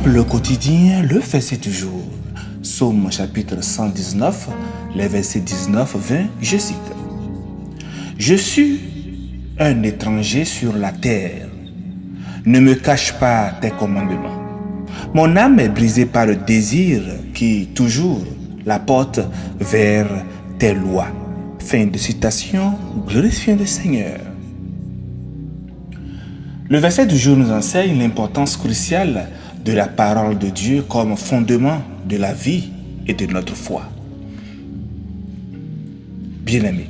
Le quotidien, le verset du jour. Psaume chapitre 119, les versets 19-20, je cite. Je suis un étranger sur la terre. Ne me cache pas tes commandements. Mon âme est brisée par le désir qui, toujours, la porte vers tes lois. Fin de citation, glorifions le Seigneur. Le verset du jour nous enseigne l'importance cruciale de la parole de Dieu comme fondement de la vie et de notre foi. Bien-aimés,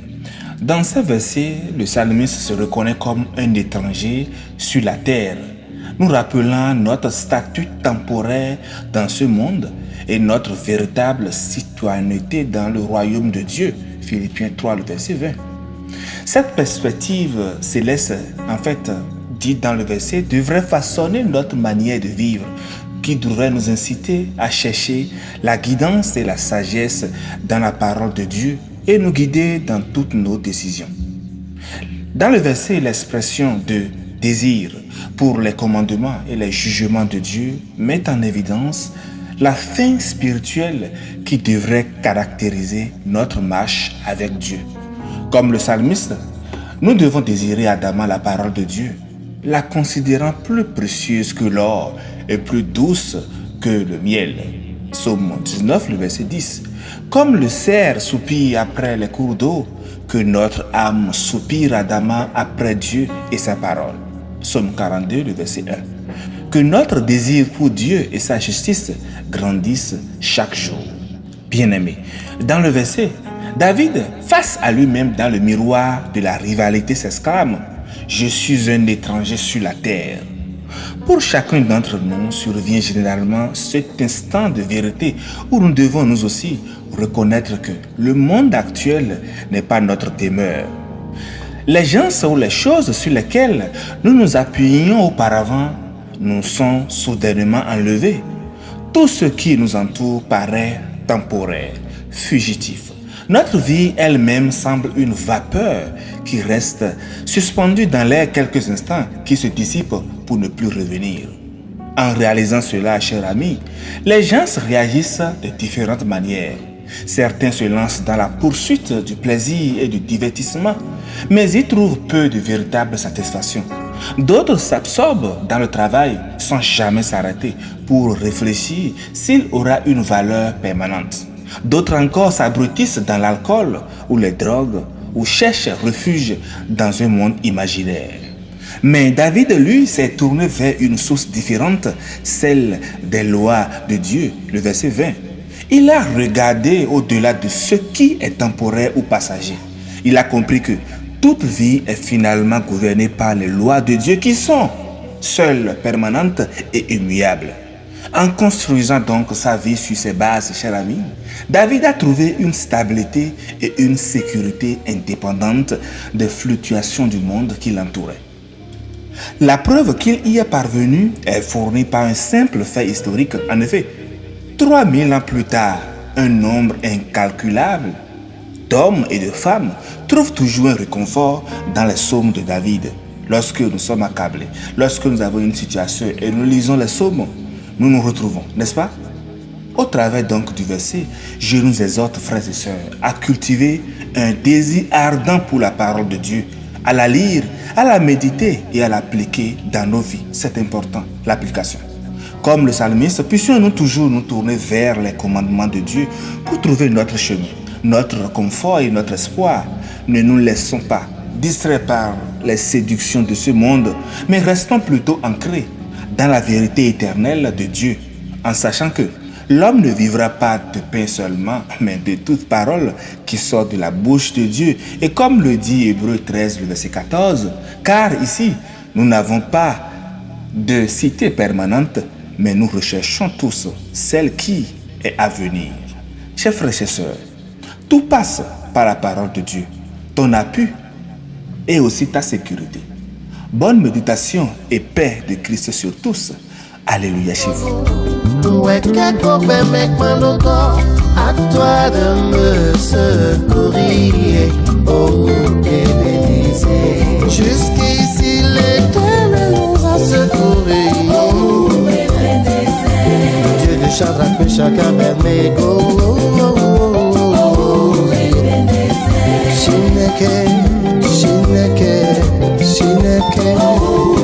dans ce verset, le psalmiste se reconnaît comme un étranger sur la terre, nous rappelant notre statut temporaire dans ce monde et notre véritable citoyenneté dans le royaume de Dieu. Philippiens 3, le verset 20. Cette perspective céleste, dite dans le verset, devrait façonner notre manière de vivre, qui devrait nous inciter à chercher la guidance et la sagesse dans la parole de Dieu et nous guider dans toutes nos décisions. Dans le verset, l'expression de désir pour les commandements et les jugements de Dieu met en évidence la fin spirituelle qui devrait caractériser notre marche avec Dieu. Comme le psalmiste, nous devons désirer ardemment la parole de Dieu, la considérant plus précieuse que l'or et plus douce que le miel. Psaume 19, le verset 10. Comme le cerf soupire après les cours d'eau, que notre âme soupire ardemment après Dieu et sa parole. Psaume 42, le verset 1. Que notre désir pour Dieu et sa justice grandisse chaque jour. Bien-aimés, dans le verset, David, face à lui-même dans le miroir de la rivalité, s'exclame « Je suis un étranger sur la terre ». Pour chacun d'entre nous survient généralement cet instant de vérité où nous devons nous aussi reconnaître que le monde actuel n'est pas notre demeure. Les gens ou les choses sur lesquelles nous nous appuyions auparavant nous sont soudainement enlevés. Tout ce qui nous entoure paraît temporaire, fugitif. Notre vie elle-même semble une vapeur qui reste suspendue dans l'air quelques instants, qui se dissipe pour ne plus revenir. En réalisant cela, chers amis, les gens réagissent de différentes manières. Certains se lancent dans la poursuite du plaisir et du divertissement, mais y trouvent peu de véritable satisfaction. D'autres s'absorbent dans le travail sans jamais s'arrêter pour réfléchir s'il aura une valeur permanente. D'autres encore s'abrutissent dans l'alcool ou les drogues ou cherchent refuge dans un monde imaginaire. Mais David, lui, s'est tourné vers une source différente, celle des lois de Dieu, le verset 20. Il a regardé au-delà de ce qui est temporaire ou passager. Il a compris que toute vie est finalement gouvernée par les lois de Dieu qui sont seules, permanentes et immuables. En construisant donc sa vie sur ces bases, chers amis, David a trouvé une stabilité et une sécurité indépendante des fluctuations du monde qui l'entourait. La preuve qu'il y est parvenu est fournie par un simple fait historique. En effet, 3000 ans plus tard, un nombre incalculable d'hommes et de femmes trouvent toujours un réconfort dans les psaumes de David. Lorsque nous sommes accablés, lorsque nous avons une situation et nous lisons les psaumes, nous nous retrouvons, n'est-ce pas? Au travers donc du verset, je nous exhorte, frères et sœurs, à cultiver un désir ardent pour la parole de Dieu, à la lire, à la méditer et à l'appliquer dans nos vies. C'est important, l'application. Comme le psalmiste, puissions-nous toujours nous tourner vers les commandements de Dieu pour trouver notre chemin, notre confort et notre espoir. Ne nous laissons pas distraire par les séductions de ce monde, mais restons plutôt ancrés dans la vérité éternelle de Dieu, en sachant que l'homme ne vivra pas de pain seulement, mais de toute parole qui sort de la bouche de Dieu. Et comme le dit Hébreux 13, le verset 14, car ici, nous n'avons pas de cité permanente, mais nous recherchons tous celle qui est à venir. Chers frères et sœurs, tout passe par la parole de Dieu, ton appui et aussi ta sécurité. Bonne méditation et paix de Christ sur tous. Alléluia chez vous. À toi de me secourir, oh Ebenezer. Jusqu'ici l'Éternel nous a secourus, oh Ebenezer. chaka bermego Shineke, Shineke, Shineke